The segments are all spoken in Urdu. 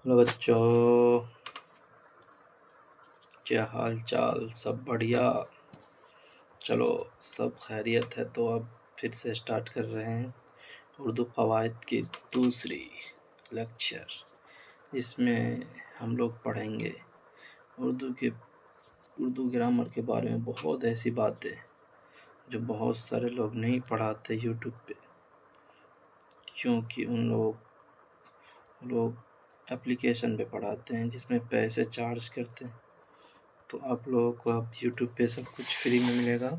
ہلو بچوں، کیا حال چال؟ سب بڑھیا؟ چلو سب خیریت ہے تو اب پھر سے اسٹارٹ کر رہے ہیں اردو قواعد کی دوسری لیکچر، جس میں ہم لوگ پڑھیں گے اردو گرامر کے بارے میں بہت ایسی باتیں جو بہت سارے لوگ نہیں پڑھاتے یوٹیوب پہ، کیونکہ ان لوگ اپلیکیشن پہ پڑھاتے ہیں جس میں پیسے چارج کرتے ہیں۔ تو آپ لوگوں کو اب یوٹیوب پہ سب کچھ فری میں ملے گا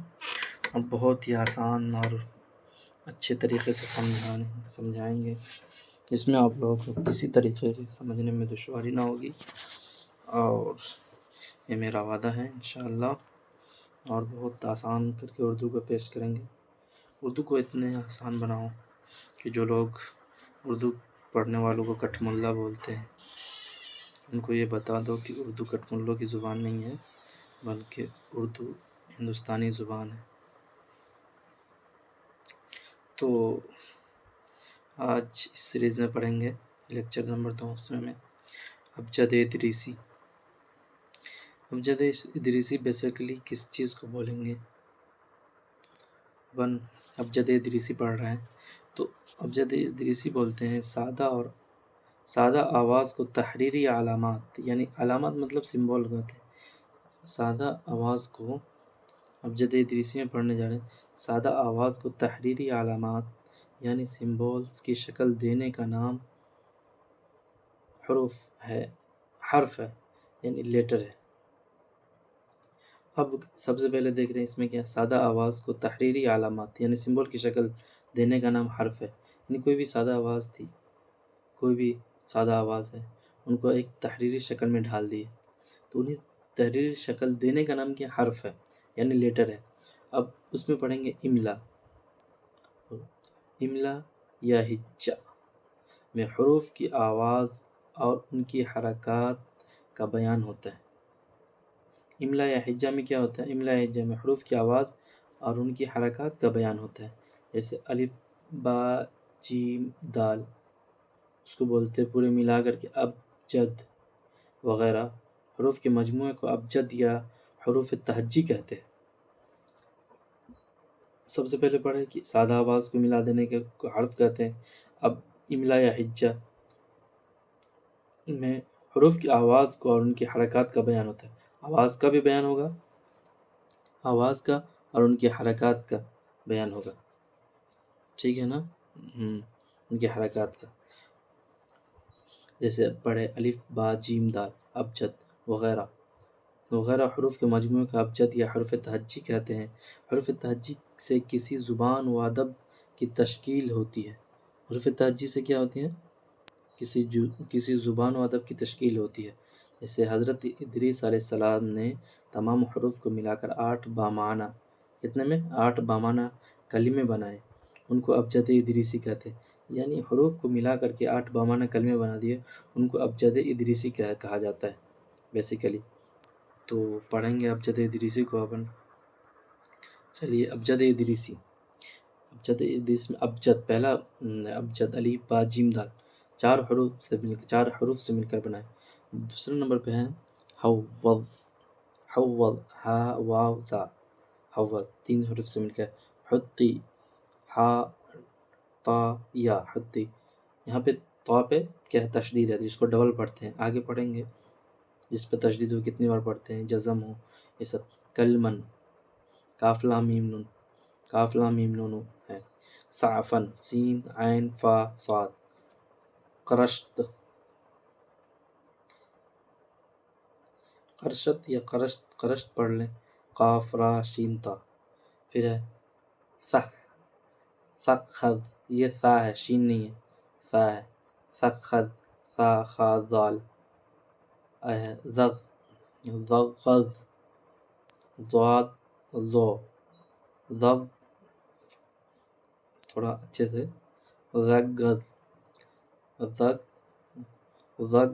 اور بہت ہی آسان اور اچھے طریقے سے سمجھائیں گے، جس میں آپ لوگوں کو کسی طریقے سے سمجھنے میں دشواری نہ ہوگی، اور یہ میرا وعدہ ہے انشاءاللہ، اور بہت آسان کر کے اردو کو پیش کریں گے۔ اردو کو اتنے آسان بناؤ کہ جو لوگ اردو پڑھنے والوں کو کٹ ملا بولتے ہیں، ان کو یہ بتا دو کہ اردو کٹ ملوں کی زبان نہیں ہے، بلکہ اردو ہندوستانی زبان ہے۔ تو آج اس سیریز میں پڑھیں گے لیکچر نمبر 2 میں ابجد ادریسی۔ ابجد ادریسی بیسیکلی کس چیز کو بولیں گے؟ ابجد ادریسی پڑھ رہے ہیں تو ابجد ادریسی بولتے ہیں سادہ آواز کو تحریری علامات، یعنی علامات مطلب سمبول ہوتے ہیں۔ سادہ آواز کو ابجد ادریسی میں پڑھنے جا رہے ہیں۔ سادہ آواز کو تحریری علامات یعنی سمبولز کی شکل دینے کا نام حرف ہے یعنی لیٹر ہے۔ اب سب سے پہلے دیکھ رہے ہیں اس میں کیا، سادہ آواز کو تحریری علامات یعنی سمبول کی شکل دینے کا نام حرف ہے، یعنی کوئی بھی سادہ آواز تھی، کوئی بھی سادہ آواز ہے، ان کو ایک تحریری شکل میں ڈھال دیے تو انہیں تحریری شکل دینے کا نام کیا، حرف ہے یعنی لیٹر ہے۔ اب اس میں پڑھیں گے املا یا ہجا میں حروف کی آواز اور ان کی حرکات کا بیان ہوتا ہے۔ املا یا ہجا میں کیا ہوتا ہے؟ املا یا ہجا میں حروف کی آواز اور ان کی حرکات کا بیان ہوتا ہے، جیسے الف با جیم دال، اس کو بولتے پورے ملا کر کے ابجد وغیرہ۔ حروف کے مجموعے کو ابجد یا حروف تہجی کہتے ہیں۔ سب سے پہلے پڑھے کہ سادہ آواز کو ملا دینے کے حرف کہتے ہیں۔ اب املا یا ہجا میں حروف کی آواز کو اور ان کی حرکات کا بیان ہوتا ہے۔ آواز کا بھی بیان ہوگا، آواز کا اور ان کی حرکات کا بیان ہوگا، ٹھیک ہے نا؟ ان کی حرکات کا، جیسے پڑھے الف با جیم دال ابجد وغیرہ حروف کے مجموعے کا ابجد یا حرف تہجی کہتے ہیں۔ حرف تہجی سے کسی زبان و ادب کی تشکیل ہوتی ہے۔ حروف تہجی سے کیا ہوتی ہیں؟ کسی زبان و ادب کی تشکیل ہوتی ہے، جیسے حضرت ادریس علیہ السلام نے تمام حروف کو ملا کر 8 بامعنی، کتنے میں 8 بامعنی کلمے بنائے، ان کو ابجد ادریسی کہتے ہیں۔ یعنی حروف کو ملا کر کے 8 بامعنی کلمے بنا دیے، ان کو ابجد ادریسی کہا جاتا ہے بیسیکلی۔ تو پڑھیں گے ابجد ادریسی کو اپن۔ چلیے ابجد ادریسی میں ابجد، پہلا ابجد الف با جیم دال 4 حروف سے مل کر بنائے۔ دوسرے نمبر پہ ہیں حوض ہا واو زا، حوض 3 حروف سے مل کر۔ حطی ہا تا یا حطی، یہاں پہ تا پہ کیا ہے، تشدید ہے، جس کو ڈبل پڑھتے ہیں، آگے پڑھیں گے جس پہ تشدید ہو کتنی بار پڑھتے ہیں، جزم ہو، یہ سب۔ کلمن کاف لام میم نون ہے۔ سعفن سین عین فا صاد۔ قرشت یا قرشت پڑھ لیں، قاف را شین تا۔ پھر ہے سخذ، یہ سا ہے شین نہیں ہے، سا ہے، سخذ سا خا زال۔ ضغ ضاد زو، ضغ تھوڑا اچھے سے، ضغ زغ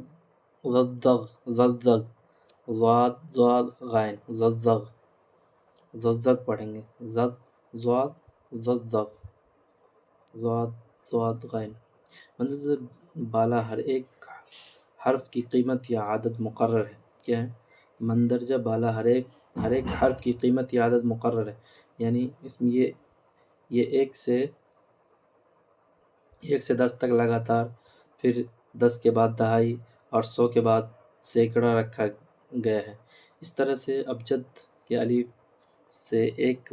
ضاد غین زغ پڑھیں گے، ضاد غین، مطلب بالا ہر ایک حرف کی قیمت یا عدد مقرر ہے. کیا ہے؟ مندرجہ بالا ہر ایک حرف کی قیمت یا عدد مقرر ہے. یعنی اس میں یہ 1 سے 10 تک لگاتار، پھر 10 کے بعد دہائی اور 100 کے بعد سینکڑا رکھا گیا ہے. اس طرح سے ابجد کے الف سے ایک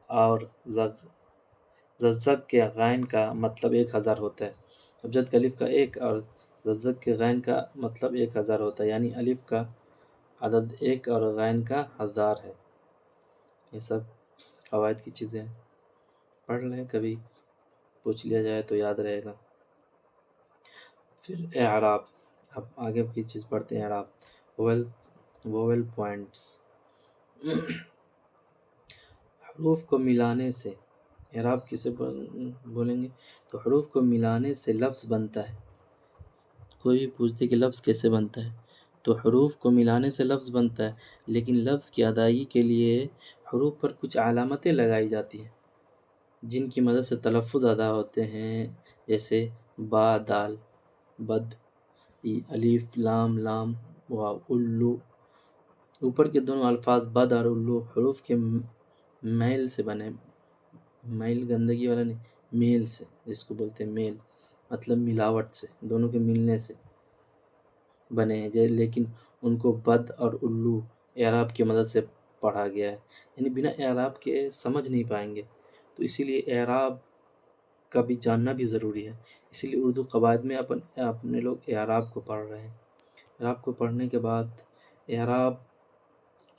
اور زگزگ کے غین کا مطلب 1000 ہوتا ہے. ابجد کے الف کا 1 اور زگزگ کے غین کا مطلب 1000 ہوتا ہے. یعنی الف کا عدد 1 اور غین کا 1000 ہے. یہ سب قواعد کی چیزیں ہیں، پڑھ لیں، کبھی پوچھ لیا جائے تو یاد رہے گا. پھر اعراب. اب آگے کی چیز پڑھتے ہیں، اعراب. وویل پوائنٹس. حروف کو ملانے سے اعراب کسے بولیں گے؟ تو حروف کو ملانے سے لفظ بنتا ہے. کوئی بھی پوچھتے کہ لفظ کیسے بنتا ہے، تو حروف کو ملانے سے لفظ بنتا ہے، لیکن لفظ کی ادائیگی کے لیے حروف پر کچھ علامتیں لگائی جاتی ہیں جن کی مدد سے تلفظ ادا ہوتے ہیں، جیسے با، دال، بد، الف، لام، واو، الو. اوپر کے دونوں الفاظ بد اور الو حروف کے میل سے بنے. میل گندگی والا نہیں، میل سے، جس کو بولتے ہیں میل، مطلب ملاوٹ سے، دونوں کے ملنے سے بنے ہیں. لیکن ان کو بد اور الو اعراب کی مدد سے پڑھا گیا ہے. یعنی بنا اعراب کے سمجھ نہیں پائیں گے، تو اسی لیے اعراب کا بھی جاننا بھی ضروری ہے. اسی لیے اردو قواعد میں اپنے لوگ اعراب کو پڑھ رہے ہیں. اعراب کو پڑھنے کے بعد اعراب،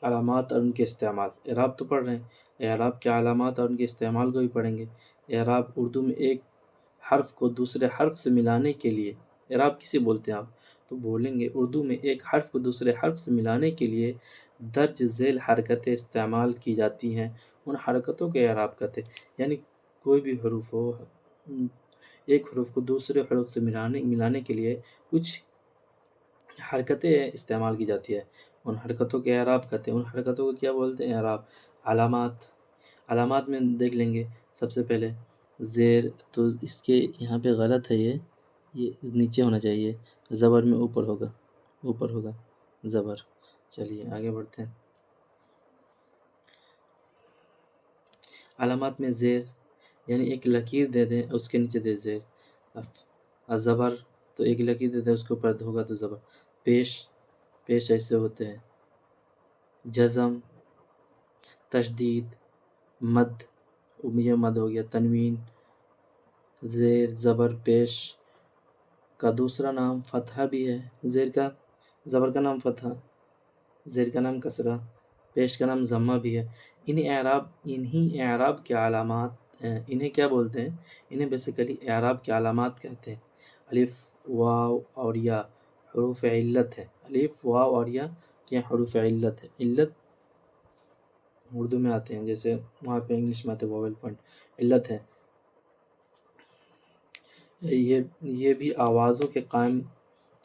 علامات اور ان کے استعمال. اعراب تو پڑھ رہے ہیں، اعراب کے علامات اور ان کے استعمال کو بھی پڑھیں گے. اعراب اردو میں ایک حرف کو دوسرے حرف سے ملانے کے لیے، اعراب کسے بولتے ہیں آپ؟ تو بولیں گے اردو میں ایک حرف کو دوسرے حرف سے ملانے کے لیے درج ذیل حرکتیں استعمال کی جاتی ہیں، ان حرکتوں کے اعراب کہتے ہیں. یعنی کوئی بھی حروف ہو، ایک حروف کو دوسرے حروف سے ملانے کے لیے کچھ حرکتیں استعمال کی جاتی ہے، ان حرکتوں کے اعراب کہتے ہیں. ان حرکتوں کو کیا بولتے ہیں؟ اعراب. علامات میں دیکھ لیں گے. سب سے پہلے زیر، تو اس کے یہاں پہ غلط ہے، یہ نیچے ہونا چاہیے، زبر میں اوپر ہوگا زبر. چلیے آگے بڑھتے ہیں. علامات میں زیر، یعنی ایک لکیر دے دیں، اس کے نیچے دے زیر. زبر، تو ایک لکیر دے دیں، اس کے اوپر ہوگا تو زبر. پیش ایسے ہوتے ہیں. جزم، تشدید، مد، یہ مد ہو گیا. تنوین، زیر، زبر. پیش کا دوسرا نام فتحہ بھی ہے. زبر کا نام فتحہ، زیر کا نام کسرہ، پیش کا نام ضمہ بھی ہے. انہی اعراب کے علامات، انہیں کیا بولتے ہیں؟ انہیں بیسیکلی اعراب کے علامات کہتے ہیں. الف، واو اور یا حروف علت ہے. الف، واو اور یا کیا حروف علت ہے. علت اردو میں آتے ہیں، جیسے وہاں پہ انگلش میں آتے ہیں وویل پوائنٹ. علت ہے، یہ بھی آوازوں کے قائم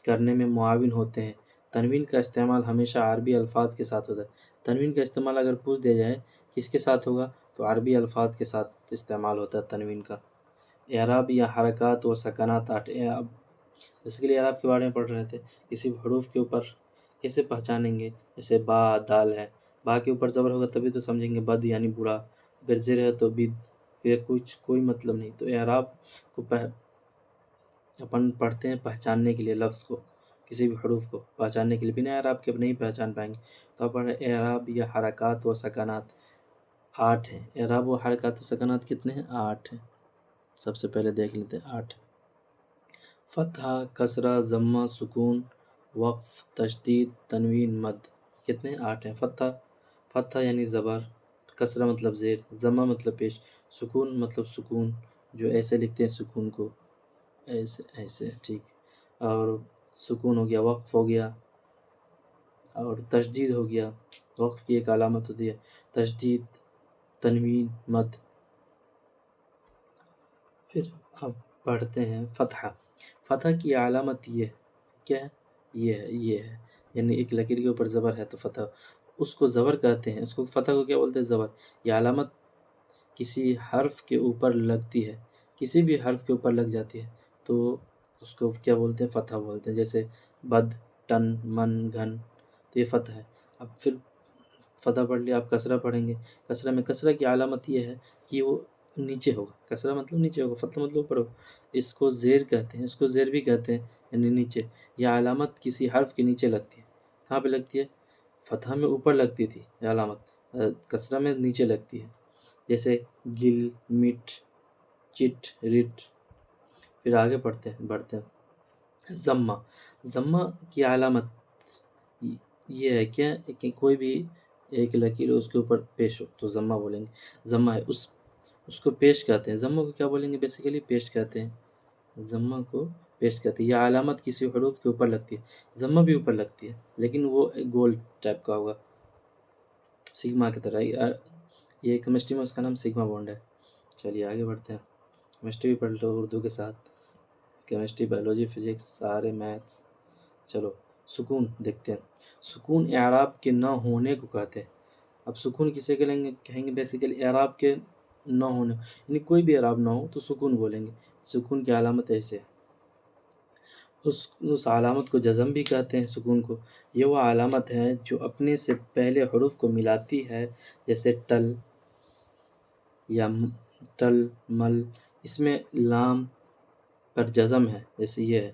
کرنے میں معاون ہوتے ہیں. تنوین کا استعمال ہمیشہ عربی الفاظ کے ساتھ ہوتا ہے. تنوین کا استعمال اگر پوچھ دیا جائے کس کے ساتھ ہوگا، تو عربی الفاظ کے ساتھ استعمال ہوتا ہے تنوین کا. اعراب یا حرکات و سکنات. بیسیکلی اعراب کے بارے میں پڑھ رہے تھے. کسی حروف کے اوپر کیسے پہچانیں گے؟ جیسے با، دال ہے، با کے اوپر زبر ہوگا تبھی تو سمجھیں گے بد یعنی برا. اگر زیر ہے تو بد، کوئی مطلب نہیں. تو اعراب کو اپن پڑھتے ہیں پہچاننے کے لیے، لفظ کو، کسی بھی حروف کو پہچاننے کے لیے. بنا اعراب کے نہیں پہچان پائیں گے. تو آپ پڑھ رہے ہیں اعراب یا حرکات و سکنات. 8 ہیں اعراب و حرکات و سکنات. کتنے ہیں؟ 8 ہیں. سب سے پہلے دیکھ لیتے ہیں 8. فتحہ، کسرہ، ضمہ، سکون، وقف، تشدید، تنوین، مد. کتنے؟ 8 ہیں. فتحہ یعنی زبر، کسرہ مطلب زیر، ضمہ مطلب پیش، سکون مطلب سکون، جو ایسے لکھتے ہیں سکون کو، ایسے ٹھیک. اور سکون ہو گیا، وقف ہو گیا، اور تشدید ہو گیا. وقف کی ایک علامت ہوتی ہے تشدید. تنوین، مد. پھر اب پڑھتے ہیں فتحہ کی علامت یہ کیا ہے؟ یہ ہے، یعنی ایک لکیر کے اوپر زبر ہے تو فتح، اس کو زبر کہتے ہیں. اس کو فتح کو کیا بولتے ہیں؟ زبر. یہ علامت کسی حرف کے اوپر لگتی ہے، کسی بھی حرف کے اوپر لگ جاتی ہے تو اس کو کیا بولتے ہیں؟ فتح بولتے ہیں. جیسے بد، ٹن، من، گھن، تو یہ فتح ہے۔ اب پھر فتح پڑھ لیا، آپ کسرہ پڑھیں گے۔ کسرہ میں کسرہ کی علامت یہ ہے کہ وہ نیچے ہوگا، کسرہ مطلب نیچے ہوگا، فتح مطلب اوپر ہوگا۔ اس کو زیر کہتے ہیں، اس کو زیر بھی کہتے ہیں، یعنی نیچے۔ یہ علامت کسی حرف کے نیچے لگتی ہے۔ کہاں پہ لگتی ہے؟ فتح میں اوپر لگتی تھی یہ علامت، کسرہ میں نیچے لگتی ہے۔ جیسے گل، مٹ، چٹ، رٹ۔ پھر آگے بڑھتے ہیں۔ ضمہ، ضمہ کی علامت یہ ہے کیا کہ کوئی بھی ایک لکیر اس کے اوپر پیش ہو تو ضمہ بولیں گے۔ ضمہ ہے، اس کو پیش کہتے ہیں۔ ضمہ کو کیا بولیں گے؟ بیسیکلی پیش کہتے ہیں۔ ضمہ کو پیش کہتے ہیں۔ یہ علامت کسی حروف کے اوپر لگتی ہے۔ ضمہ بھی اوپر لگتی ہے لیکن وہ ایک گول ٹائپ کا ہوگا، سگما کی طرح۔ یہ کیمسٹری میں اس کا نام سگما بانڈ ہے۔ چلیے آگے بڑھتے ہیں۔ کیمسٹری بھی پڑھ لو اردو کے ساتھ، کیمسٹری، بایولوجی، فزکس، سارے میتھس۔ چلو سکون دیکھتے ہیں۔ سکون اعراب کے نہ ہونے کو کہتے ہیں۔ اب سکون کسے کہیں گے؟ بیسیکلی اعراب کے نہ ہونے، یعنی کوئی بھی اعراب نہ ہو تو سکون بولیں گے۔ سکون کی علامت ایسے ہے، اس علامت کو جزم بھی کہتے ہیں۔ سکون کو یہ وہ علامت ہے جو اپنے سے پہلے حروف کو ملاتی ہے، جیسے ٹل یا ٹل، مل۔ اس میں لام پر جزم ہے، جیسے یہ ہے۔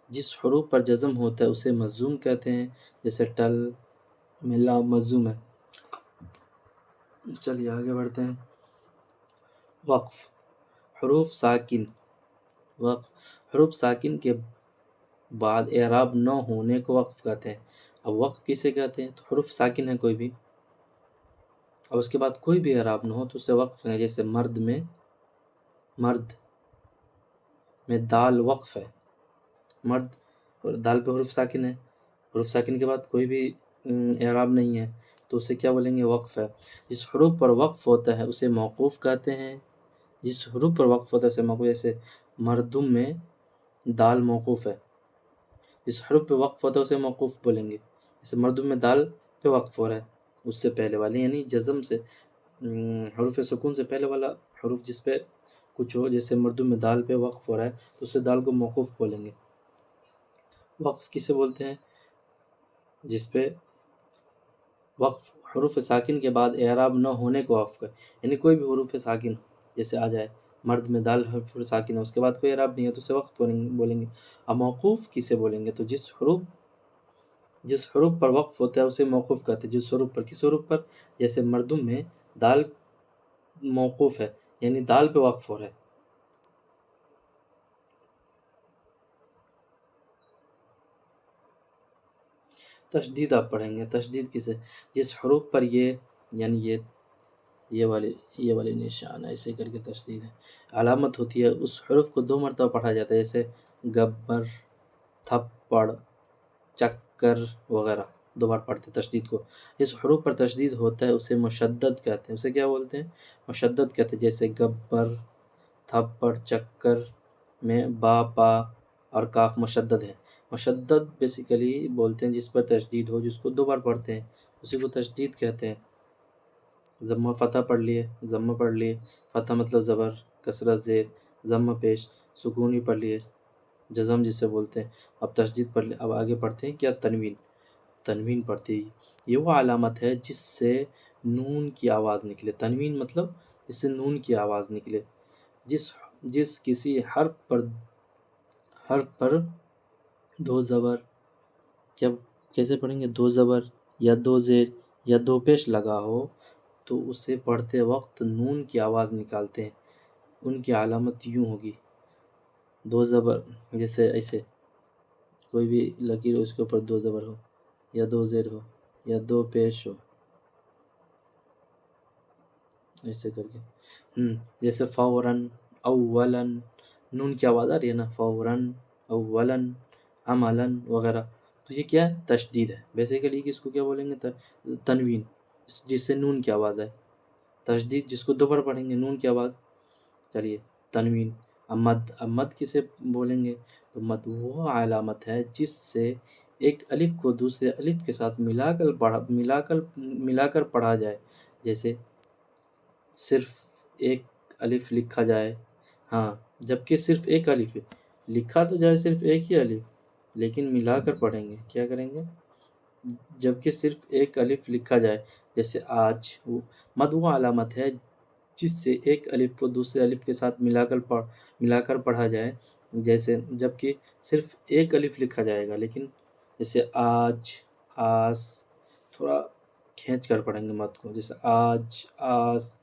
جس حروف پر جزم ہوتا ہے اسے مجزوم کہتے ہیں، جیسے ٹل میں لام مجزوم ہے۔ چلیے آگے بڑھتے ہیں۔ وقف، حروف ساکن، وقف، حروف ساکن کے بعد اعراب نہ ہونے کو وقف کہتے ہیں۔ اب وقف کسے کہتے ہیں؟ تو حروف ساکن ہے کوئی بھی، اور اس کے بعد کوئی بھی اعراب نہ ہو تو اسے وقف ہے۔ جیسے مرد میں دال وقف ہے، مرد، اور دال پہ حروف ساکن ہے، حروف ساکن کے بعد کوئی بھی اعراب نہیں ہے تو اسے کیا بولیں گے؟ وقف ہے۔ جس حروف پر وقف ہوتا ہے اسے موقوف کہتے ہیں، جس حروف پر وقف ہوتا ہے اسے موقوف، جیسے مردم میں دال موقوف ہے، جس حروف پہ وقف ہوتا ہے اسے موقوف بولیں گے۔ جیسے مردم میں دال پہ وقف ہو رہا ہے، اس سے پہلے والے یعنی جزم سے، حروف سکون سے پہلے والا حروف جس پہ کچھ ہو، جیسے مردم میں دال پہ وقف ہو رہا ہے تو اسے دال کو موقوف بولیں گے۔ وقف کسے بولتے ہیں؟ جس پہ وقف حروف ساکن کے بعد اعراب نہ ہونے کو وقف کا، یعنی کوئی بھی حروف ساکن جیسے آ جائے، مرد میں دال حرف ساکن ہے، اس کے بعد کوئی اعراب نہیں ہے تو اسے وقف بولیں گے۔ اب موقوف کسے بولیں گے؟ تو جس حروف پر وقف ہوتا ہے اسے موقوف کہتے ہیں۔ جس حروف پر، کس حروف پر؟ جیسے مردم میں دال موقوف ہے، یعنی دال پہ وقف ہو رہا ہے۔ تشدید آپ پڑھیں گے۔ تشدید کسے؟ جس حروف پر یعنی یہ والی نشان ایسے کر کے تشدید ہے، علامت ہوتی ہے، اس حروف کو 2 مرتبہ پڑھا جاتا ہے، جیسے گبر، تھپڑ، چکر وغیرہ 2 بار پڑھتے ہیں تشدید کو۔ جس حروف پر تشدید ہوتا ہے اسے مشدد کہتے ہیں۔ اسے کیا بولتے ہیں؟ مشدد کہتے ہیں۔ جیسے گبر، تھپڑ، چکر میں با، پا اور کاف مشدد ہے۔ مشدد بیسیکلی بولتے ہیں جس پر تشدید ہو، جس کو 2 بار پڑھتے ہیں اسی کو تشدید کہتے ہیں۔ ضمہ فتح پڑھ لیے، ضمہ پڑھ لیے، فتح مطلب زبر، کسرہ زیر، ضمہ پیش، سکون بھی پڑھ لیے، جزم جسے بولتے ہیں۔ اب تشدید پڑھ لیں، اب آگے پڑھتے ہیں کیا؟ تنوین پڑھتے ہی یہ وہ علامت ہے جس سے نون کی آواز نکلے۔ تنوین مطلب جس سے نون کی آواز نکلے، جس کسی حرف پر 2 زبر، کیسے پڑھیں گے؟ 2 زبر یا 2 زیر یا 2 پیش لگا ہو تو اسے پڑھتے وقت نون کی آواز نکالتے ہیں۔ ان کی علامت یوں ہوگی، 2 زبر، جیسے ایسے کوئی بھی لکیر ہو اس کے اوپر 2 زبر ہو یا 2 زیر ہو یا 2 پیش ہو، ایسے کر کے، جیسے فوراً، اولاً، نون کی آواز آ رہی ہے نا، فوراً، اولاً، عملاً وغیرہ، تو یہ کیا ہے؟ تشدید ہے۔ بیسیکلی کس کو کیا بولیں گے؟ تنوین، جس سے نون کی آواز آئے۔ تشدید جس کو 2 بار پڑھیں گے نون کی آواز۔ چلیے تنوین۔ اب مد کسے بولیں گے؟ تو مد وہ علامت ہے جس سے ایک الف کو دوسرے الف کے ساتھ ملا کر پڑھا جائے، جیسے صرف ایک الف لکھا جائے، ہاں جبکہ صرف ایک الف ہے، لکھا تو جائے صرف ایک ہی الف لیکن ملا کر پڑھیں گے. کیا کریں گے؟ جبکہ صرف ایک الف لکھا جائے، جیسے آج. مد وہ علامت ہے جس سے ایک الف کو دوسرے الف کے ساتھ ملا کر پڑھا جائے، جیسے جبکہ صرف ایک الف لکھا جائے گا، لیکن جیسے آج، آس. تھوڑا کھینچ کر پڑھیں گے مد کو، جیسے آج، آس،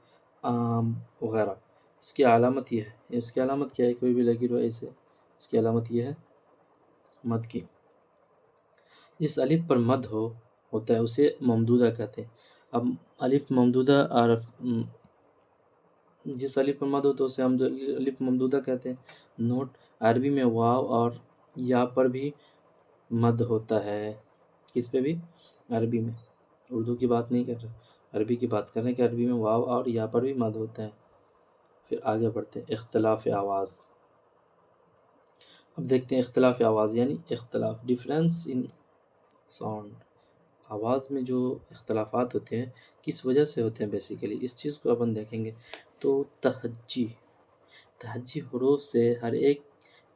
آم وغیرہ. اس کی علامت یہ ہے. اس کی علامت کیا ہے؟ کوئی بھی لکیر ہو ایسے، اس کی علامت یہ ہے مد کی. جس الف پر مد ہوتا ہے اسے ممدودہ کہتے ہیں. اب الف ممدودہ اور جس الف پر مد ہوتا ہے اسے ہم الف ممدودہ کہتے ہیں. نوٹ: عربی میں واو اور یا پر بھی مد ہوتا ہے. کس پہ بھی؟ عربی میں. اردو کی بات نہیں کر رہے، عربی کی بات کر رہے ہیں کہ عربی میں واو اور یا پر بھی مد ہوتا ہے. پھر آگے بڑھتے ہیں. اختلاف آواز. اب دیکھتے ہیں اختلاف آواز یعنی اختلاف، ڈفرینس ان ساؤنڈ. آواز میں جو اختلافات ہوتے ہیں کس وجہ سے ہوتے ہیں بیسیکلی، اس چیز کو اپن دیکھیں گے. تو تہجی حروف سے ہر ایک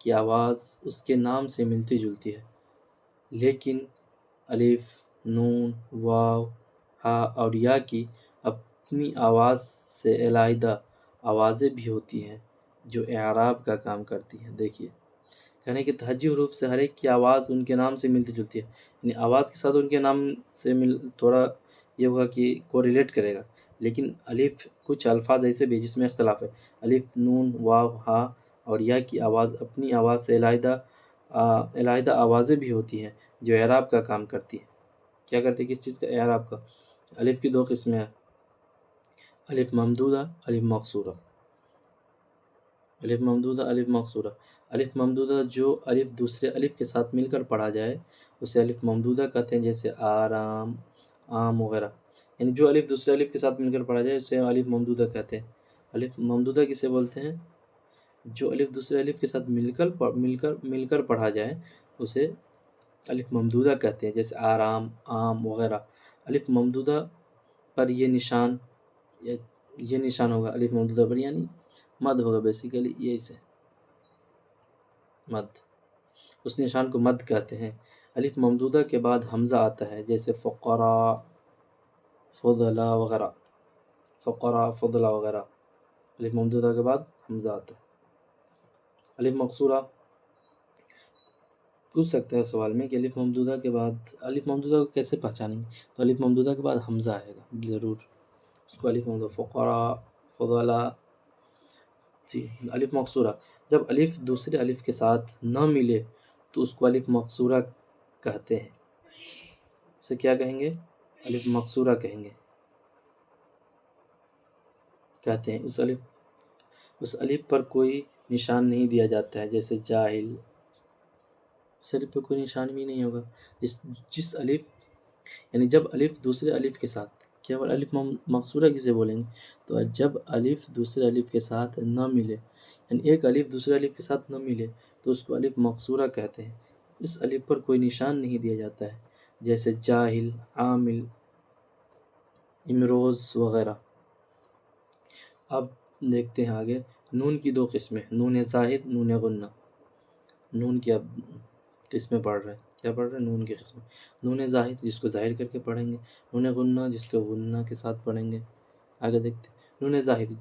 کی آواز اس کے نام سے ملتی جلتی ہے، لیکن الف، نون، واو، ہا اور یا کی اپنی آواز سے علیحدہ آوازیں بھی ہوتی ہیں جو اعراب کا کام کرتی ہیں. دیکھیے کہنے کہ تہجی حروف سے ہر ایک کی آواز ان کے نام سے ملتی جلتی ہے، یعنی آواز کے ساتھ ان کے نام سے تھوڑا یہ ہوگا کہ کوریلیٹ کرے گا، لیکن الف کچھ الفاظ ایسے بھی جس میں اختلاف ہے. الف، نون، واو، ہا اور یا کی آواز اپنی آواز سے علیحدہ آوازیں بھی ہوتی ہیں جو اعراب کا کام کرتی ہیں. کیا کرتی ہے؟ کس چیز کا؟ اعراب کا. الف کی دو قسمیں ہیں، الف ممدودہ، الف مقصورہ. الف ممدودہ، الف مقصورہ. الف ممدودہ جو الف دوسرے الف کے ساتھ مل کر پڑھا جائے اسے الف ممدودہ کہتے ہیں، جیسے آرام، آم وغیرہ. یعنی جو الف دوسرے الف کے ساتھ مل کر پڑھا جائے اسے الف ممدودہ کہتے ہیں. الف ممدودہ کسے بولتے ہیں؟ جو الف دوسرے الف کے ساتھ مل کر پڑھا جائے اسے الف ممدودہ کہتے ہیں، جیسے آرام، آم وغیرہ. الف ممدودہ پر یہ نشان ہوگا الف ممدودہ پر، یعنی مد ہوگا بیسیکلی. یہ سے مد، اس نشان کو مد کہتے ہیں. الف ممدودہ کے بعد حمزہ آتا ہے، جیسے فقراء، فضلا وغیرہ. فقراء، فضلا وغیرہ. الف ممدودہ کے بعد حمزہ آتا ہے. الف مقصورہ. پوچھ سکتے ہیں سوال میں کہ الف ممدودہ کے بعد، الف ممدودہ کو کیسے پہچانیں گے؟ تو الف ممدودہ کے بعد حمزہ آئے گا ضرور، اس کو الف ممدودہ. فقراء، فضلا. الف مقصورہ. جب الف دوسرے الف کے ساتھ نہ ملے تو اس کو الف مقصورہ کہتے ہیں. اسے کیا کہیں گے؟ الف مقصورہ کہیں ہیں. اس الف پر کوئی نشان نہیں دیا جاتا ہے، جیسے جاہل. اس الف پہ کوئی نشان بھی نہیں ہوگا. جس الف یعنی جب الف دوسرے الف کے ساتھ، کیا الف مقصورہ کسے بولیں گے؟ تو جب الف دوسرے الف کے ساتھ نہ ملے، یعنی ایک الف دوسرے الف کے ساتھ نہ ملے تو اس کو الف مقصورہ کہتے ہیں. اس الف پر کوئی نشان نہیں دیا جاتا ہے، جیسے جاہل، عامل، امروز وغیرہ. اب دیکھتے ہیں آگے. نون کی دو قسمیں، نون ظاہر، نون غنہ. نون کی اب قسمیں پڑھ رہے ہیں. کیا پڑھ رہے ہیں؟ نون کی قسمیں. نون ظاہر جس کو ظاہر کر کے پڑھیں گے، نون غنہ جس کو غنہ کے ساتھ پڑھیں گے. آگے دیکھتے ہیں. نون ظاہر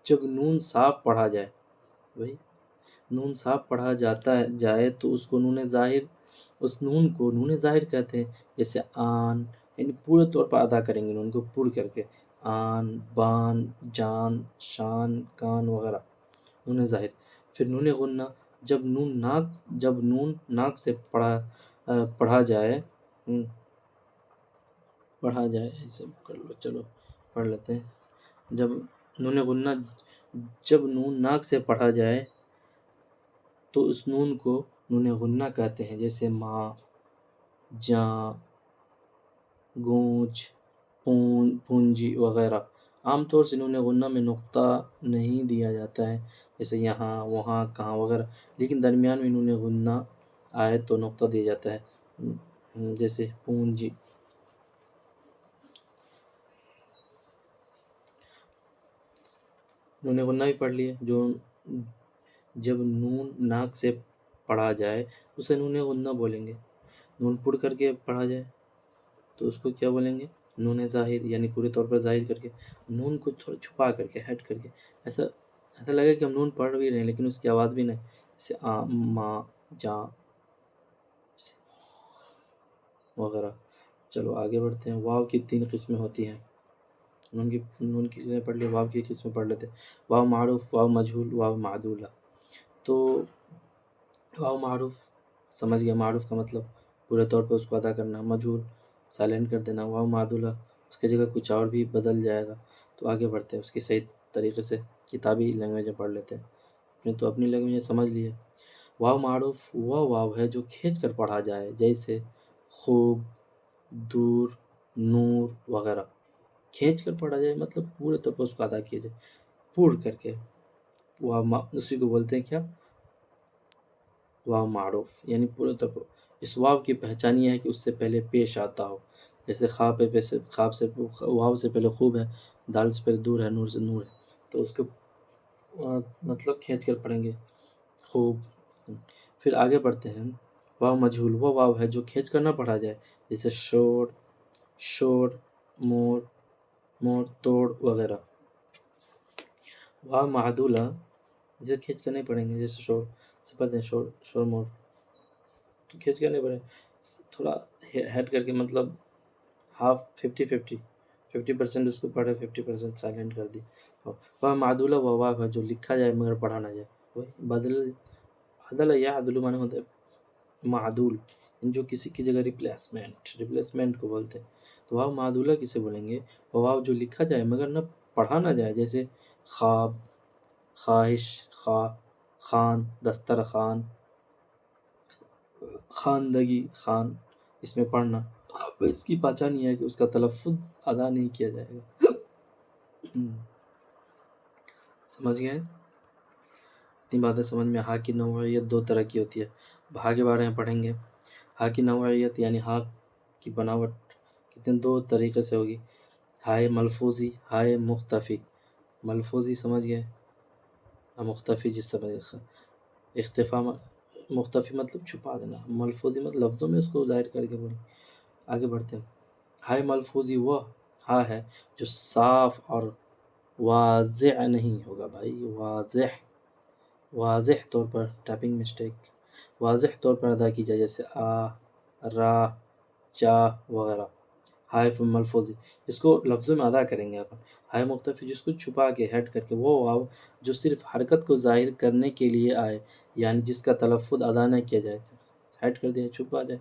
جب نون صاف پڑھا جائے، وہی نون صاف پڑھا جائے تو اس کو اس نون کو نون ظاہر کہتے ہیں، جیسے آن. یعنی پورے طور پر ادا کریں گے نون کو پور کر کے، آن، بان، جان، شان، کان وغیرہ. نون ظاہر. پھر نون غنہ جب نون ناک سے پڑھا جائے ایسے کر لو، چلو پڑھ لیتے ہیں. جب نون غنہ جب نون ناک سے پڑھا جائے تو اس نون کو نون غنہ کہتے ہیں، جیسے ماں، جاں، گونج، پونجی وغیرہ. عام طور سے نون غنہ میں نقطہ نہیں دیا جاتا ہے، جیسے یہاں، وہاں، کہاں وغیرہ، لیکن درمیان میں نون غنہ آئے تو نقطہ دیا جاتا ہے، جیسے پونجی. نون غنہ بھی پڑھ لیے. جب نون ناک سے پڑھا جائے اسے نون غنہ بولیں گے، نون پڑ کر کے پڑھا جائے تو اس کو کیا بولیں گے؟ نون ظاہر، یعنی پورے طور پر ظاہر کر کے، نون کو تھوڑا چھپا کر کے، ہٹ کر کے، ایسا ایسا لگے کہ ہم نون پڑھ بھی رہے ہیں لیکن اس کی آواز بھی نہیں، جیسے آ ما جا وغیرہ۔ چلو آگے بڑھتے ہیں۔ واو کی 3 قسمیں ہوتی ہیں، نون کی قسمیں پڑھ لی، واو کی قسمیں پڑھ لیتے ہیں۔ واو معروف، واو مجہول، واو معدولہ۔ تو واو معروف سمجھ گیا، معروف کا مطلب پورے طور پہ اس کو ادا کرنا، مجہول سائلنٹ کر دینا، واو معدولہ اس کی جگہ کچھ اور بھی بدل جائے گا۔ تو آگے بڑھتے ہیں، اس کی صحیح طریقے سے کتابی لینگویج میں پڑھ لیتے ہیں، تو اپنی لینگویج میں سمجھ لیے۔ واو معروف وہ واو ہے جو کھینچ کر پڑھا جائے، جیسے خوب، دور، نور وغیرہ۔ کھینچ کر پڑھا جائے مطلب پورے طور پر اس کو ادا کیا جائے، پور کر کے، اسی کو بولتے ہیں کیا؟ واو معروف، یعنی پورے طور پر اس واو کی پہچان یہ ہے کہ اس سے پہلے پیش آتا ہو، جیسے خواب سے واو سے پہلے خوب ہے، دال سے پہلے دور ہے، نور سے نور ہے، تو اس کو مطلب کھینچ کر پڑھیں گے، خوب۔ پھر آگے بڑھتے ہیں۔ واو مجہول وہ واو ہے جو کھینچ کر نہ پڑھا جائے، جیسے شور، شور، مور، مور، توڑ وغیرہ۔ واو معدولہ جسے کھینچ کر نہیں پڑھیں گے، جیسے شور سے پڑھتے ہیں، شور، شور، مور، تو کھینچ کر نہیں پڑھیں، تھوڑا ہیڈ کر کے، مطلب ہاف، 50% اس کو پڑھے، 50% سائلنٹ کر دی۔ واو معدولہ وہ واو ہے جو لکھا جائے مگر پڑھا نہ جائے، وہی عدل یا عدل معنی ہوتا ہے معدول، جو کسی کی جگہ ریپلیسمنٹ کو بولتے ہیں۔ تو واو معدولہ کسے بولیں گے؟ وہ واو جو لکھا جائے مگر نہ پڑھا نہ جائے، جیسے خواب، خواہش، خواہ، خان، دسترخوان، خواندگی، خان، اس میں پڑھنا، اس کی پہچان یہ ہے کہ اس کا تلفظ ادا نہیں کیا جائے گا۔ سمجھ گئے؟ اتنی باتیں سمجھ میں۔ ہا کی نوعیت 2 طرح کی ہوتی ہے، ہا کے بارے میں پڑھیں گے۔ ہا کی نوعیت یعنی ہا کی بناوٹ کتنے 2 طریقے سے ہوگی، ہائے ملفوظی، ہائے مختفی۔ ملفوظی سمجھ گئے، مختفی جس طرح اختفا، مختفی مطلب چھپا دینا، ملفوظی مطلب لفظوں میں اس کو ظاہر کر کے بولیں۔ آگے بڑھتے ہیں۔ ہائے ملفوظی وہ ہا ہے جو صاف اور واضح نہیں ہوگا، بھائی واضح طور پر، ٹائپنگ مسٹیک، واضح طور پر ادا کی جائے، جیسے آ، را، چا وغیرہ۔ ہائے ملفوظی اس کو لفظوں میں ادا کریں گے اپن۔ ہائے مختفی جس کو چھپا کے، ہیڈ کر کے، وہ واو جو صرف حرکت کو ظاہر کرنے کے لیے آئے، یعنی جس کا تلفظ ادا نہ کیا جائے، ہیڈ کر دیا، چھپا جائے،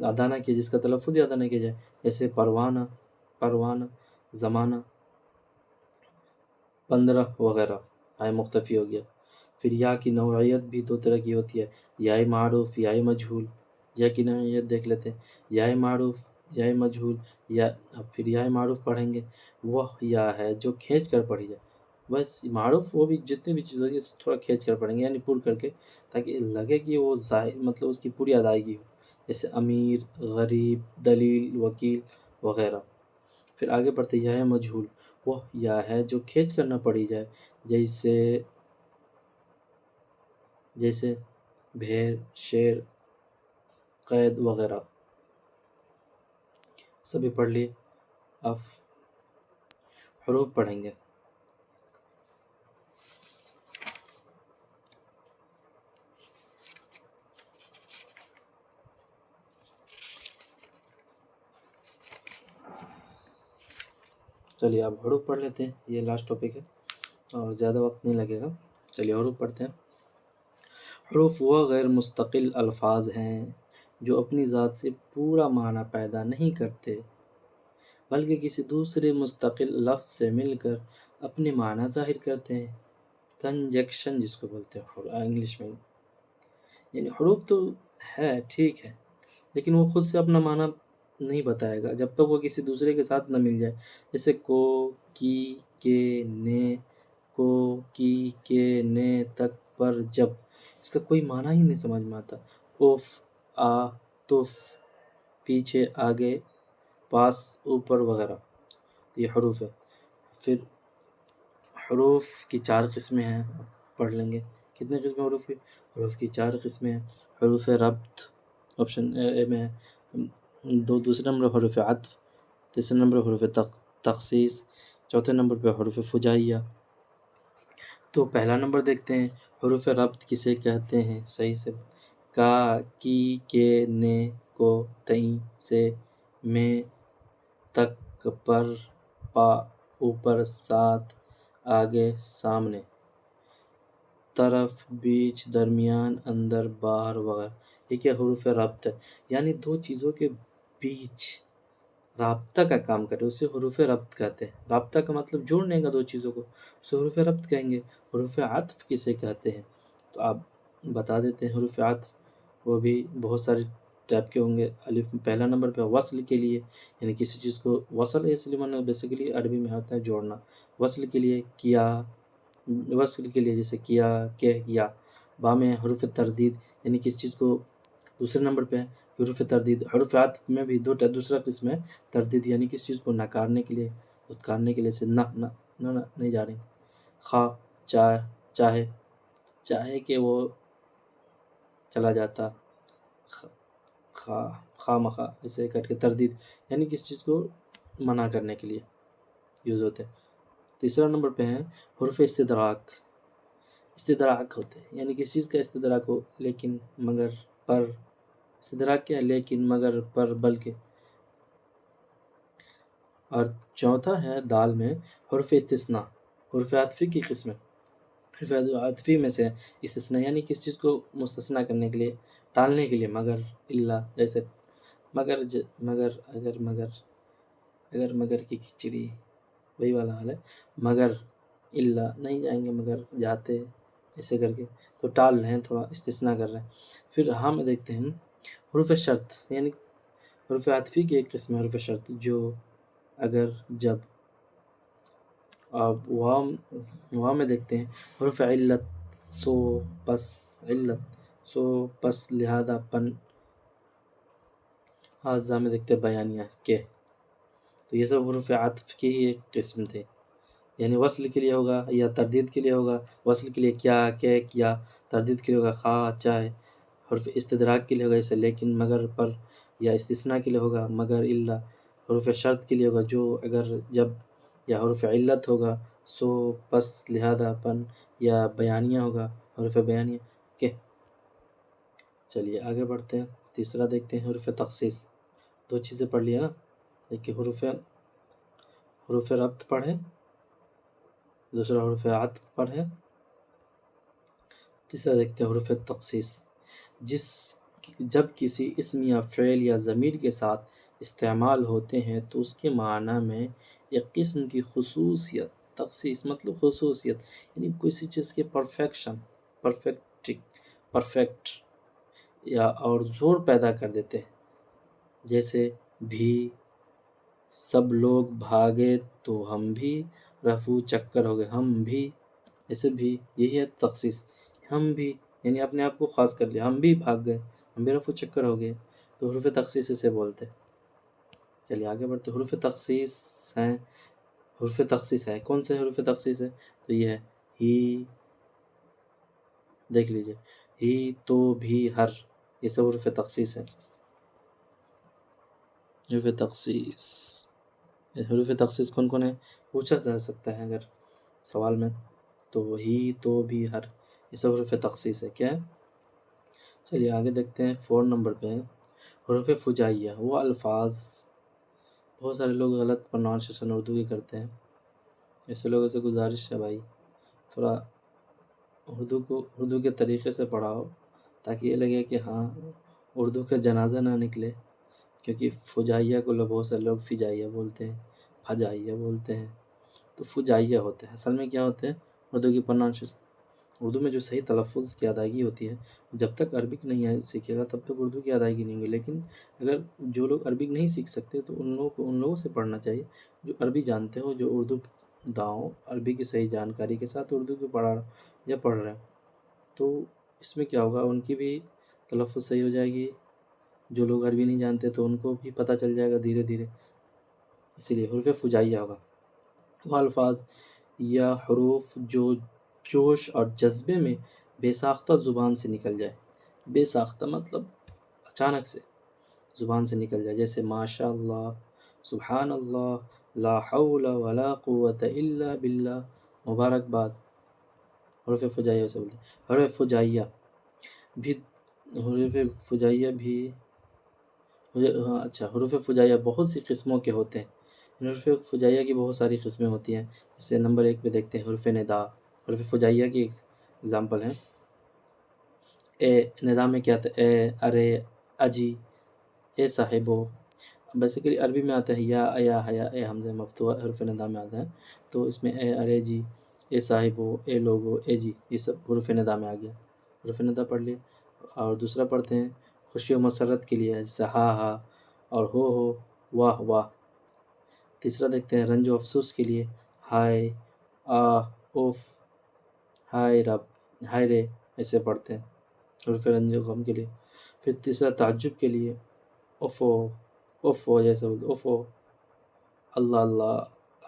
ادا نہ کیا، جس کا تلفظ ہی ادا نہ کیا جائے، جیسے پروانہ، پروانہ، زمانہ، 15 وغیرہ۔ ہائے مختفی ہو گیا۔ پھر یا کی نوعیت بھی 2 طرح کی ہوتی ہے، یائے معروف، یائے مجہول۔ یا کی نوعیت دیکھ لیتے ہیں، یائے معروف، یائے مجہول، یا پھر یائے معروف پڑھیں گے، وہ یا ہے جو کھینچ کر پڑھی جائے، بس معروف وہ بھی جتنے بھی چیز ہوگی تھوڑا کھینچ کر پڑھیں گے، یعنی پر کر کے، تاکہ لگے کہ وہ ظاہر، مطلب اس کی پوری ادائیگی ہو، جیسے امیر، غریب، دلیل، وکیل وغیرہ۔ پھر آگے بڑھتے یا مجہول وہ یا ہے جو کھینچ کر نہ پڑھی جائے، جیسے بھیڑ، شیر، قید وغیرہ۔ سبھی پڑھ لیے، اب حروف پڑھیں گے۔ چلیے اب حروف پڑھ لیتے ہیں، یہ لاسٹ ٹاپک ہے اور زیادہ وقت نہیں لگے گا۔ چلیے حروف پڑھتے ہیں۔ حروف وہ غیر مستقل الفاظ ہیں جو اپنی ذات سے پورا معنی پیدا نہیں کرتے بلکہ کسی دوسرے مستقل لفظ سے مل کر اپنے معنی ظاہر کرتے ہیں۔ کنجکشن جس کو بولتے ہیں انگلش میں، یعنی حروف تو ہے ٹھیک ہے لیکن وہ خود سے اپنا معنی نہیں بتائے گا جب تک وہ کسی دوسرے کے ساتھ نہ مل جائے، جیسے کو، کی، کے، نے، کو، کی، کے، نے تک، پر، جب، اس کا کوئی معنی ہی نہیں سمجھ میں آتا، اف، آ، تف، پیچھے، آگے، پاس، اوپر وغیرہ، یہ حروف ہے۔ پھر حروف کی 4 قسمیں ہیں، پڑھ لیں گے کتنے قسمیں حروف کی؟ حروف کی 4 قسمیں ہیں. حروف ربط آپشن اے میں ہے. دوسرے نمبر حروف عطف، تیسرے نمبر حروف تخصیص، چوتھے نمبر پہ حروف فجائیہ. تو پہلا نمبر دیکھتے ہیں، حروف ربط کسے کہتے ہیں؟ صحیح سے کا، کی، کے، نے، کو، تئیں، سے، میں، تک، پر، پا، اوپر، ساتھ، آگے، سامنے، طرف، بیچ، درمیان، اندر، باہر وغیرہ. یہ کیا حروف ربط ہے؟ یعنی دو چیزوں کے بیچ رابطہ کا کام کرے اسے حروف ربط کہتے ہیں. رابطہ کا مطلب جوڑنے کا دو چیزوں کو، اسے حروف ربط کہیں گے. حروف عطف کسے کہتے ہیں؟ تو آپ بتا دیتے ہیں. حروف عطف وہ بھی بہت سارے ٹائپ کے ہوں گے. الف پہلا نمبر پہ وصل کے لیے، یعنی کسی چیز کو وصل ہے اس لیے مانا بیسیکلی عربی میں ہوتا ہے جوڑنا. وصل کے لیے کیا، وصل کے لیے جیسے کیا، کہ، یا. با میں حروف تردید، یعنی کسی چیز کو دوسرے نمبر پہ حروف تردید. حروف عطف میں بھی دوسرا قسم ہے تردید، یعنی کسی چیز کو نکارنے کے لیے، اتکارنے کے لیے. سے نہ نہ نہ نہ نہیں جا رہی. خواہ، چاہے، چاہے کہ وہ چلا جاتا. خواہ مخواہ ایسے کر کے تردید، یعنی کسی چیز کو منع کرنے کے لیے یوز ہوتے ہیں. تیسرا نمبر پہ ہیں حروف استدراک. استدراک ہوتے ہیں یعنی کسی چیز کا استدراک ہو لیکن مگر پر. استدراک کیا ہے؟ لیکن مگر پر بلکہ. اور چوتھا ہے دال میں حروف استثناء. حروف عطفی کی قسم ہے. حروف عطفی میں سے استثناء یعنی کسی چیز کو مستثنیٰ کرنے کے لیے، ٹالنے کے لیے. مگر، الا، جیسے مگر مگر، اگر مگر کی کھچڑی، وہی والا حال ہے. مگر، الا، نہیں جائیں گے مگر جاتے، ایسے کر کے تو ٹال رہے ہیں، تھوڑا استثناء کر رہے ہیں. پھر ہاں میں دیکھتے ہیں حروف شرط، یعنی حروف عطفی کی ایک قسم ہے حروف شرط جو اگر، جب. اب واو میں دیکھتے ہیں حروف علت، سو، پس. علت، سو، پس، لہذا، پن. ہاضا میں دیکھتے ہیں بیانیہ، کہ. تو یہ سب حروف عطف کی ہی ایک قسم تھے. یعنی وصل کے لیے ہوگا یا تردید کے لیے ہوگا. وصل کے لیے کیا، کہ، کیا. تردید کے لیے ہوگا خواہ، چاہے. حرف استدراک کے لیے ہوگا جیسے لیکن، مگر، پر. یا استثناء کے لیے ہوگا مگر، الا. حروف شرط کے لیے ہوگا جو، اگر، جب. یا حروف علت ہوگا سو، پس، لہذا، پن. یا بیانیہ ہوگا حروف بیانیہ، کہ. چلیے آگے بڑھتے ہیں. تیسرا دیکھتے ہیں حروف تخصیص. دو چیزیں پڑھ لیا نا. دیکھیے حروف ربط پڑھیں، دوسرا حروف عطف پڑھیں، تیسرا دیکھتے ہیں حروف تخصیص. جب کسی اسم یا فعل یا ضمیر کے ساتھ استعمال ہوتے ہیں تو اس کے معنی میں ایک قسم کی خصوصیت. تخصیص مطلب خصوصیت، یعنی کسی چیز کے پرفیکٹ یا اور زور پیدا کر دیتے ہیں. جیسے بھی، سب لوگ بھاگے تو ہم بھی رفو چکر ہو گئے. ہم بھی، ایسے بھی، یہی ہے تخصیص. ہم بھی یعنی اپنے آپ کو خاص کر لیا. ہم بھی بھاگ گئے، ہم بھی رفو چکر ہو گئے. تو حروف تخصیص اسے بولتے. چلیے آگے بڑھتے. حروف تخصیص ہیں، حروف تخصیص ہے. کون سے حروف تخصیص ہے؟ تو یہ ہے ہی، دیکھ لیجئے، ہی، تو، بھی، ہر. یہ سب حروف تخصیص ہے. حروف تخصیص، حروف تخصیص کون کون ہے پوچھا جا سکتا ہے اگر سوال میں. تو ہی، تو، بھی، ہر، یہ سب حروف تخصیص ہے. کیا ہے؟ چلیے آگے دیکھتے ہیں. 4 نمبر پہ حروف فجائیہ. وہ الفاظ، بہت سارے لوگ غلط پروننسیشن اردو کی کرتے ہیں. ایسے لوگوں سے گزارش ہے بھائی تھوڑا اردو کے طریقے سے پڑھاؤ تاکہ یہ لگے کہ ہاں اردو کا جنازہ نہ نکلے. کیونکہ فجائیہ کو بہت سے لوگ فجائیہ بولتے ہیں، فجائیہ بولتے ہیں. تو فجائیہ ہوتے ہیں اصل میں کیا ہوتے ہیں؟ اردو کی پروننسیشن. اردو میں جو صحیح تلفظ کی ادائیگی ہوتی ہے، جب تک عربک نہیں سیکھے گا تب تک اردو کی ادائیگی نہیں ہوگی. لیکن اگر جو لوگ عربک نہیں سیکھ سکتے تو ان لوگوں سے پڑھنا چاہیے جو عربی جانتے ہو، جو اردو داؤں عربی کی صحیح جانکاری کے ساتھ اردو کو پڑھ رہے ہیں. تو اس میں کیا ہوگا، ان کی بھی تلفظ صحیح ہو جائے گی. جو لوگ عربی نہیں جانتے تو ان کو بھی پتہ چل جائے گا دھیرے دھیرے. اسی لیے حروف فجائیہ ہوگا. وہ الفاظ یا حروف جو جوش اور جذبے میں بے ساختہ زبان سے نکل جائے، بے ساختہ مطلب اچانک سے زبان سے نکل جائے، جیسے ماشاء اللہ، سبحان اللہ، لا حول ولا قوت الا باللہ، مبارکباد، حروف فجائیہ سے بولتے ہیں۔ حروف فجائیہ بھی، حروف فجائیہ بھی، ہاں اچھا، حروف فجائیہ بہت سی قسموں کے ہوتے ہیں۔ حروف فجائیہ کی بہت ساری قسمیں ہوتی ہیں، جیسے نمبر 1 پہ دیکھتے ہیں حروف ندا۔ حروف فجائیہ کی اگزامپل ہیں، اے ندا میں کیا آتا ہے؟ اے، ارے، اجی، اے صاحبو۔ بیسیکلی عربی میں آتا ہے یا، ایا، حیا، اے حمزہ مفتوح حروف ندا میں آتا ہے، تو اس میں اے، ارے جی، اے صاحبو، اے لوگو، اے جی، یہ سب حروف ندا میں آ گیا، حروف ندا پڑھ لیے۔ اور دوسرا پڑھتے ہیں خوشی و مسرت کے لیے، جیسے ہا ہا اور ہو، واہ واہ۔ تیسرا دیکھتے ہیں رنج و افسوس کے لیے، ہائے، آہ، اوف، ہائے رب، ہائے رے، ایسے پڑھتے ہیں حروف رنج و غم کے لیے۔ پھر تیسرا تعجب کے لیے، اوفو، اوفو، جیسے بولتے اوفو، اللہ اللہ،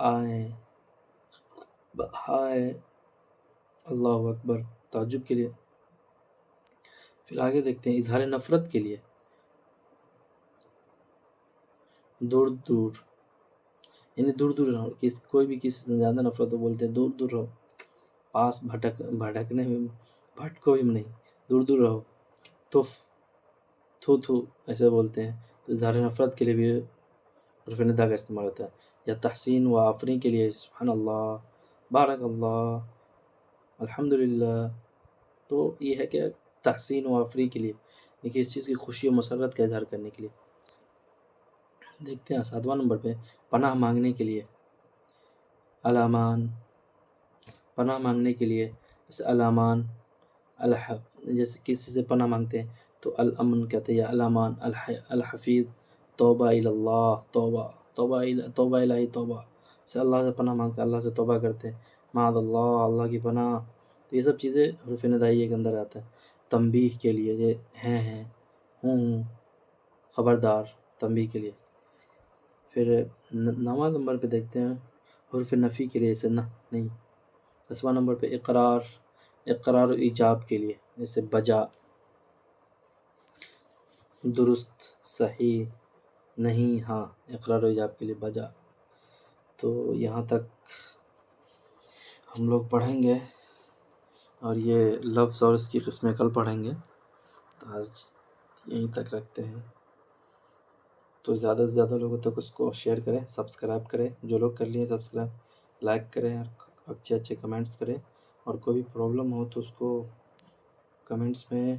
آئے، ہائے، اللہ اکبر، تعجب کے لیے۔ پھر آگے دیکھتے ہیں اظہار نفرت کے لیے، دور دور، یعنی دور دور رہو، کوئی بھی کسی سے زیادہ نفرت ہو بولتے ہیں دور دور رہو، پاس بھٹکنے میں بھٹکو بھی نہیں، دور دور رہو۔ تف، تھو تھو، ایسے بولتے ہیں، تو اظہار نفرت کے لیے بھی حرف ندا کا استعمال ہوتا ہے۔ یا تحسین و آفرین کے لیے، سبحان اللہ، بارک اللہ، الحمدللہ۔ تو یہ ہے کہ تحسین و آفرین کے لیے، لیکن اس چیز کی خوشی و مسرت کا اظہار کرنے کے لیے۔ دیکھتے ہیں 7واں نمبر پہ پناہ مانگنے کے لیے، الامان، پناہ مانگنے کے لیے، جیسے الامان، جیسے کسی سے پناہ مانگتے ہیں تو الامن کہتے ہیں، یا الامان، الحفیظ، توبہ اللہ، توبہ الہی، توبہ سے اللہ سے پناہ مانگتے ہیں، اللہ سے توبہ کرتے ہیں، معاذ اللہ، اللہ کی پناہ۔ تو یہ سب چیزیں حروف ندائیہ کے اندر آتا ہے۔ تنبیہ کے لیے، یہ ہیں، ہوں، خبردار، تنبیہ کے لیے۔ پھر 9واں نمبر پہ دیکھتے ہیں حروف نفی کے لیے، جیسے نہ، نہیں۔ 10واں نمبر پہ اقرار و ایجاب کے لیے، جیسے بجا، درست، صحیح، نہیں، ہاں، اقرار و ایجاب کے لیے بجا۔ تو یہاں تک ہم لوگ پڑھیں گے، اور یہ لفظ اور اس کی قسمیں کل پڑھیں گے، تو آج یہیں تک رکھتے ہیں۔ تو زیادہ سے زیادہ لوگوں تک اس کو شیئر کریں، سبسکرائب کریں، جو لوگ کر لیے سبسکرائب، لائک کریں، اور اچھے اچھے کمنٹس کریں، اور کوئی بھی پرابلم ہو تو اس کو کمنٹس میں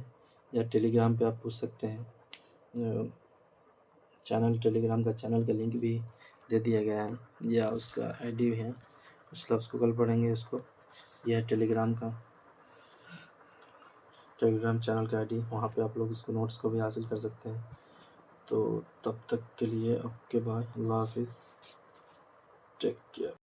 یا ٹیلی گرام پہ آپ پوچھ سکتے ہیں۔ ٹیلی گرام کا چینل کا لنک بھی دے دیا گیا ہے، یا اس کا آئی ڈی بھی ہے، اس لفظ کو کل پڑھیں گے اس کو۔ یہ ہے ٹیلی گرام چینل کا آئی ڈی، وہاں پہ آپ لوگ اس کو نوٹس کو بھی حاصل کر سکتے ہیں۔ تو تب تک کے لیے اوکے، بائے، اللہ حافظ، ٹیک کیئر۔